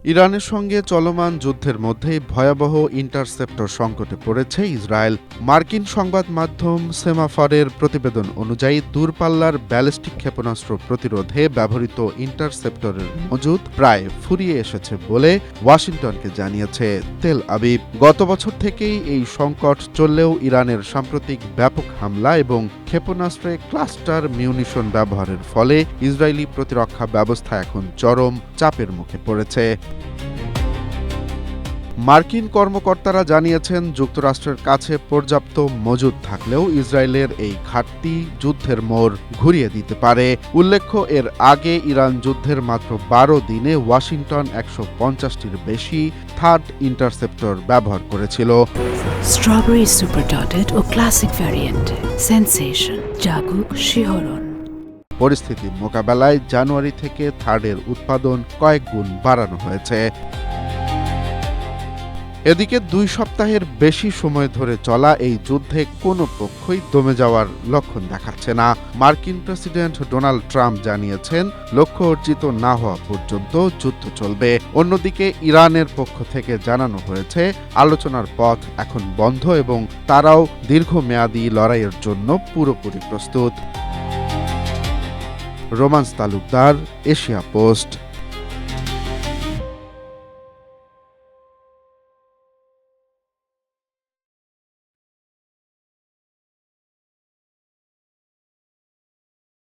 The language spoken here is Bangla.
ইরানের সঙ্গে চলমান যুদ্ধের মধ্যেই ভয়াবহ ইন্টারসেপ্টর সংকটে পড়েছে ইসরায়েল। মার্কিন সংবাদ মাধ্যম সেমাফরের প্রতিবেদন অনুযায়ী দূরপাল্লার ব্যালিস্টিক ক্ষেপণাস্ত্র প্রতিরোধে ব্যবহৃত ইন্টারসেপ্টরের মজুদ প্রায় ফুরিয়ে এসেছে বলে ওয়াশিংটনকে জানিয়েছে তেল আবিব। গত বছর থেকেই এই সংকট চললেও ইরানের সাম্প্রতিক ব্যাপক হামলা এবং ক্ষেপণাস্ত্রে ক্লাস্টার মিউনিশন ব্যবহারের ফলে ইসরায়েলি প্রতিরক্ষা ব্যবস্থা এখন চরম চাপের মুখে পড়েছে। মার্কিন কর্মকর্তারা জানিয়েছেন, যুক্তরাষ্ট্রের কাছে পর্যাপ্ত মজুদ থাকলেও ইসরায়েলের এই ঘাটতি যুদ্ধের মোড় ঘুরিয়ে দিতে পারে। উল্লেখ্য, এর আগে ইরান যুদ্ধের মাত্র ১২ দিনে ওয়াশিংটন ১৫০টির বেশি থার্ড ইন্টারসেপ্টর ব্যবহার করেছিল। স্ট্রবেরি সুপার ডটেড ও ক্লাসিক ভ্যারিয়েন্টে সেন্সেশন জাগুক শিহরণ। পরিস্থিতি মোকাবেলায় জানুয়ারি থেকে থার্ডের উৎপাদন কয়েক গুণ বাড়ানো হয়েছে। এদিকে ২ সপ্তাহের বেশি সময় ধরে চলা এই যুদ্ধে কোনো পক্ষই দমে যাওয়ার লক্ষণ দেখাচ্ছে না। মার্কিন প্রেসিডেন্ট ডোনাল্ড ট্রাম্প জানিয়েছেন, লক্ষ্য অর্জিত না হওয়া পর্যন্ত যুদ্ধ চলবে। অন্যদিকে ইরানের পক্ষ থেকে জানানো হয়েছে, আলোচনার পথ এখন বন্ধ এবং তারাও দীর্ঘমেয়াদী লড়াইয়ের জন্য পুরোপুরি প্রস্তুত। Romance Talukdar, Asia post.